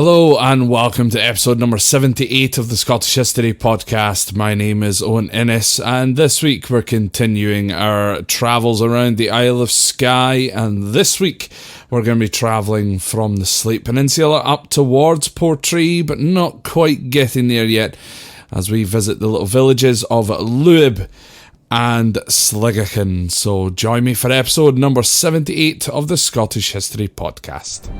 Hello and welcome to episode number 78 of the Scottish History Podcast. My name is Owen Innes, and this week we're continuing our travels around the Isle of Skye, and this week we're going to be travelling from the Slate Peninsula up towards Portree, but not quite getting there yet, as we visit the little villages of Luib and Sligachan. So join me for episode number 78 of the Scottish History Podcast.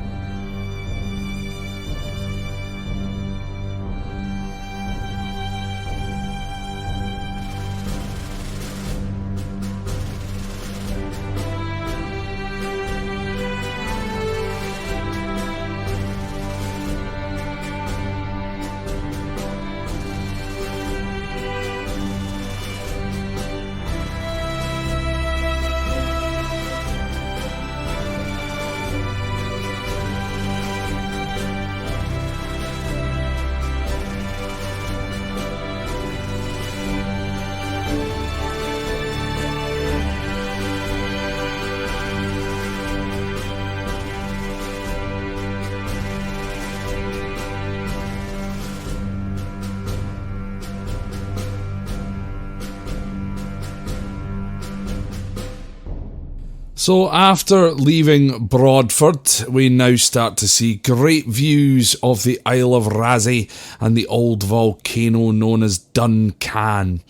So after leaving Broadford, we now start to see great views of the Isle of Rasay and the old volcano known as Duncan.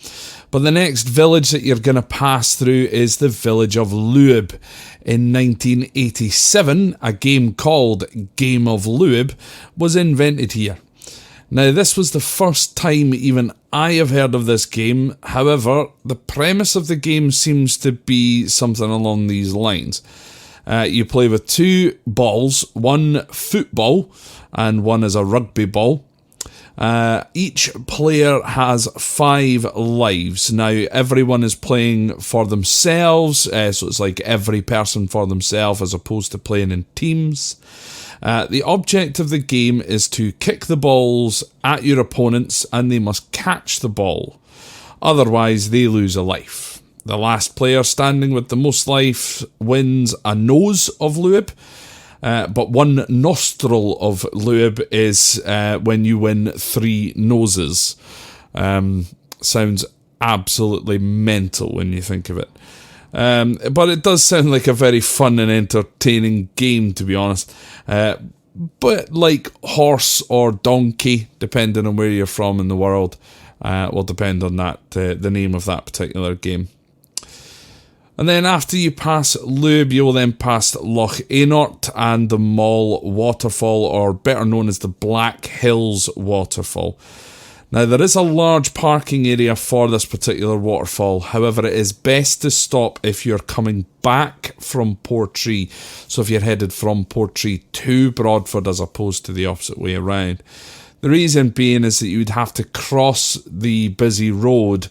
But the next village that you're going to pass through is the village of Luib. In 1987, a game called Game of Luib was invented here. Now, this was the first time even I have heard of this game. However, the premise of the game seems to be something along these lines. You play with two balls, one football and one is a rugby ball. Each player has 5 lives. Now, everyone is playing for themselves, so it's like every person for themselves as opposed to playing in teams. The object of the game is to kick the balls at your opponents and they must catch the ball. Otherwise, they lose a life. The last player standing with the most life wins a nose of Luib, but one nostril of Luib is when you win 3 noses. Sounds absolutely mental when you think of it. But it does sound like a very fun and entertaining game, to be honest. But like horse or donkey, depending on where you're from in the world, will depend on that the name of that particular game. And then after you pass Luib, you will then pass Loch Einort and the Mall Waterfall, or better known as the Black Hills Waterfall. Now, there is a large parking area for this particular waterfall. However, it is best to stop if you're coming back from Portree. So if you're headed from Portree to Broadford as opposed to the opposite way around. The reason being is that you would have to cross the busy road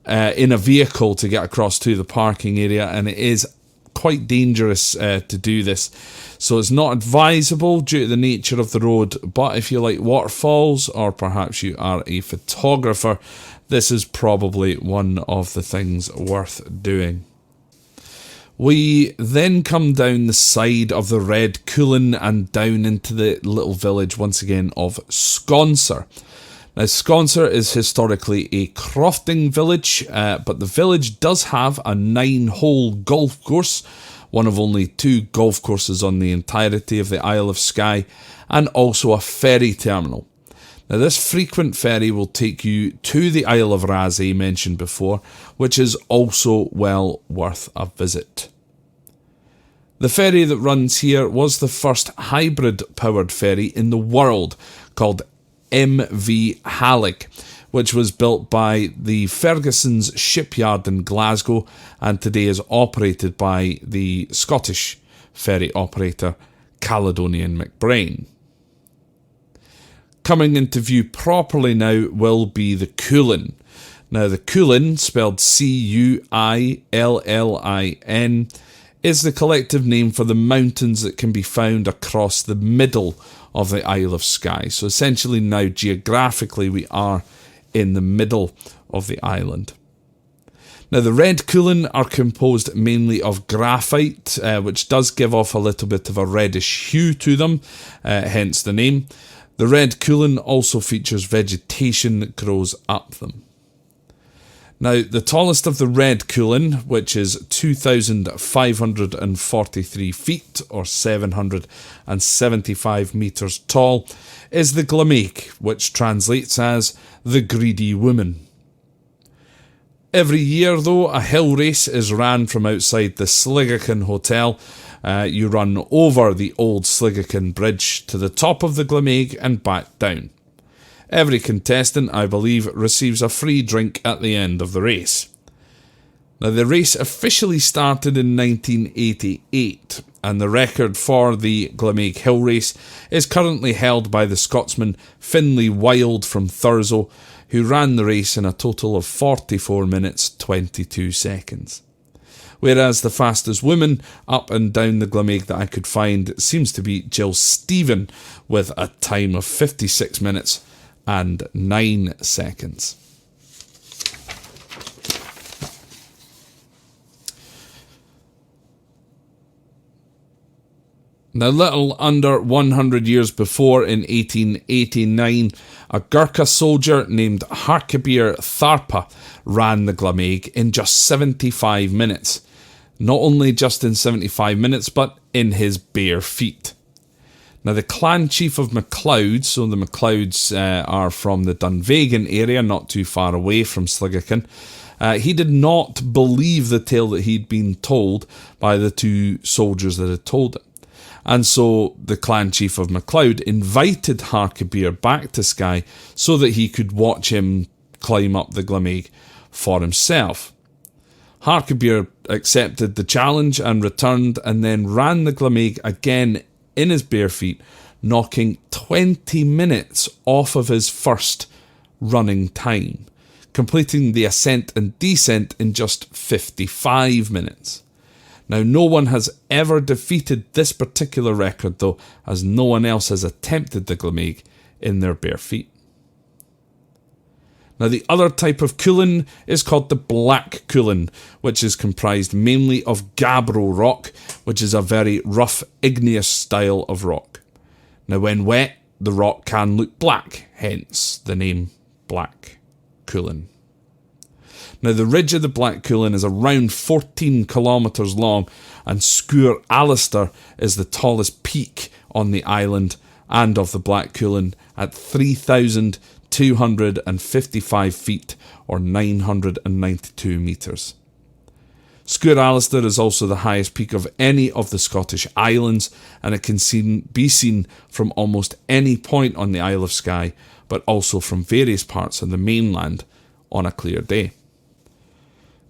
in a vehicle to get across to the parking area, and it is quite dangerous to do this. So it's not advisable due to the nature of the road, but if you like waterfalls or perhaps you are a photographer, this is probably one of the things worth doing. We then come down the side of the Red Coolen and down into the little village once again of Sconser. Now, Sconser is historically a crofting village, but the village does have a 9-hole golf course, one of only 2 golf courses on the entirety of the Isle of Skye, and also a ferry terminal. Now, this frequent ferry will take you to the Isle of Rasay mentioned before, which is also well worth a visit. The ferry that runs here was the first hybrid-powered ferry in the world, called MV Halleck, which was built by the Ferguson's shipyard in Glasgow and today is operated by the Scottish ferry operator Caledonian McBrain. Coming into view properly now will be the Coolen. Now, the Coolen, spelled C-U-I-L-L-I-N, is the collective name for the mountains that can be found across the middle of the Isle of Skye. So essentially now geographically we are in the middle of the island. Now, the red Coolen are composed mainly of graphite, which does give off a little bit of a reddish hue to them, hence the name. The Red Cuillin also features vegetation that grows up them. Now, the tallest of the Red Cuillin, which is 2,543 feet or 775 metres tall, is the Glamaig, which translates as the Greedy Woman. Every year, though, a hill race is ran from outside the Sligachan Hotel. You run over the old Sligachan Bridge to the top of the Glamaig and back down. Every contestant, I believe, receives a free drink at the end of the race. Now, the race officially started in 1988, and the record for the Glamaig Hill Race is currently held by the Scotsman Finlay Wild from Thurso, who ran the race in a total of 44 minutes 22 seconds. Whereas the fastest woman up and down the Glamaig that I could find seems to be Jill Stephen with a time of 56 minutes and 9 seconds. Now, little under 100 years before, in 1889, a Gurkha soldier named Harkabir Tharpa ran the Glamaig in just 75 minutes. Not only just in 75 minutes, but in his bare feet. Now, the clan chief of MacLeod, so the MacLeods are from the Dunvegan area, not too far away from Sligachan, he did not believe the tale that he'd been told by the two soldiers that had told it. And so the clan chief of MacLeod invited Harkabir back to Skye so that he could watch him climb up the Glamaig for himself. Harkabir accepted the challenge and returned, and then ran the Glamaig again in his bare feet, knocking 20 minutes off of his first running time, completing the ascent and descent in just 55 minutes. Now, no one has ever defeated this particular record, though, as no one else has attempted the Glamaig in their bare feet. Now, the other type of Cuillin is called the Black Cuillin, which is comprised mainly of gabbro rock, which is a very rough, igneous style of rock. Now, when wet, the rock can look black, hence the name Black Cuillin. Now, the ridge of the Black Cuillin is around 14 kilometres long, and Sgwr Alistair is the tallest peak on the island and of the Black Cuillin at 3,255 feet or 992 metres. Sgwr Alistair is also the highest peak of any of the Scottish islands, and it can be seen from almost any point on the Isle of Skye, but also from various parts of the mainland on a clear day.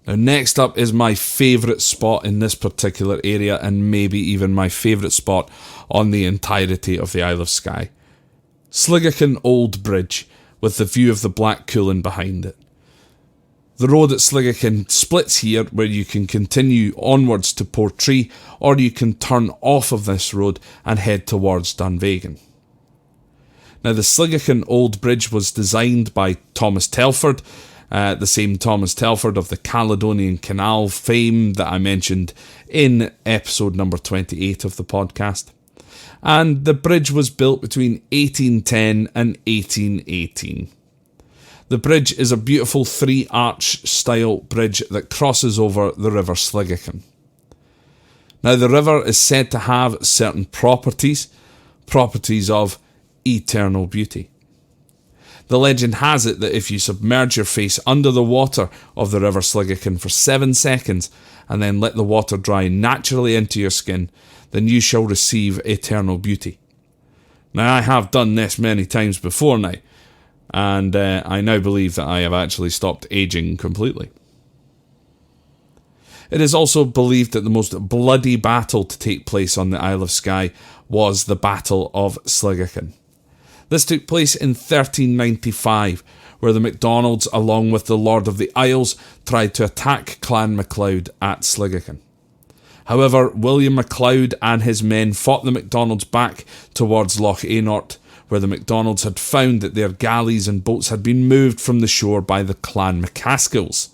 Now, next up is my favourite spot in this particular area, and maybe even my favourite spot on the entirety of the Isle of Skye. Sligachan Old Bridge, with the view of the Black Cuillin behind it. The road at Sligachan splits here, where you can continue onwards to Portree, or you can turn off of this road and head towards Dunvegan. Now, the Sligachan Old Bridge was designed by Thomas Telford, the same Thomas Telford of the Caledonian Canal fame that I mentioned in episode number 28 of the podcast. And the bridge was built between 1810 and 1818. The bridge is a beautiful three-arch style bridge that crosses over the River Sligachan. Now, the river is said to have certain properties of eternal beauty. The legend has it that if you submerge your face under the water of the River Sligachan for 7 seconds and then let the water dry naturally into your skin, then you shall receive eternal beauty. Now, I have done this many times before now, and I now believe that I have actually stopped aging completely. It is also believed that the most bloody battle to take place on the Isle of Skye was the Battle of Sligachan. This took place in 1395, where the MacDonalds, along with the Lord of the Isles, tried to attack Clan MacLeod at Sligachan. However, William MacLeod and his men fought the MacDonalds back towards Loch Aynort, where the MacDonalds had found that their galleys and boats had been moved from the shore by the Clan MacAskills.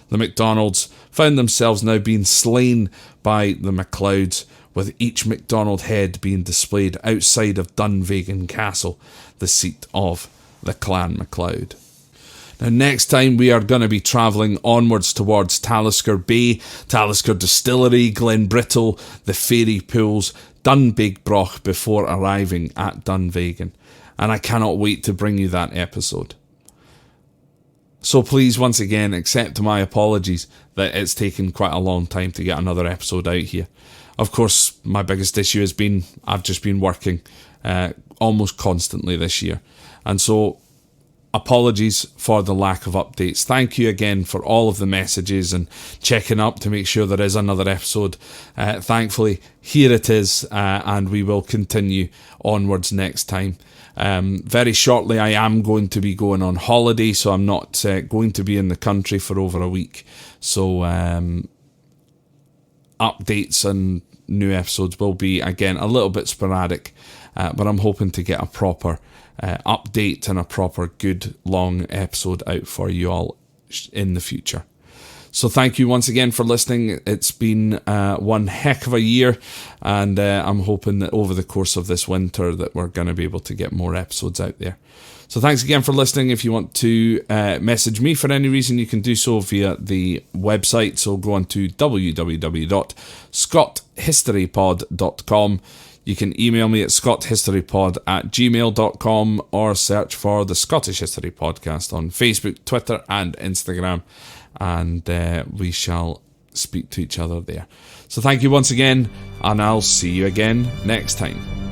The MacDonalds found themselves now being slain by the MacLeods, with each MacDonald head being displayed outside of Dunvegan Castle, the seat of the Clan MacLeod. Now, next time we are going to be travelling onwards towards Talisker Bay, Talisker Distillery, Glenbrittle, the Fairy Pools, Dunbegbroch before arriving at Dunvegan. And I cannot wait to bring you that episode. So please, once again, accept my apologies that it's taken quite a long time to get another episode out here. Of course, my biggest issue has been I've just been working almost constantly this year. And so, apologies for the lack of updates. Thank you again for all of the messages and checking up to make sure there is another episode. Thankfully, here it is, and we will continue onwards next time. Very shortly, I am going to be going on holiday, so I'm not going to be in the country for over a week. So, updates and new episodes will be, again, a little bit sporadic, but I'm hoping to get a proper update and a proper good long episode out for you all in the future. So thank you once again for listening. It's been one heck of a year, and I'm hoping that over the course of this winter that we're going to be able to get more episodes out there. So thanks again for listening. If you want to message me for any reason, you can do so via the website. So go on to www.scotthistorypod.com. You can email me at scotthistorypod@gmail.com or search for the Scottish History Podcast on Facebook, Twitter and Instagram, and we shall speak to each other there. So thank you once again, and I'll see you again next time.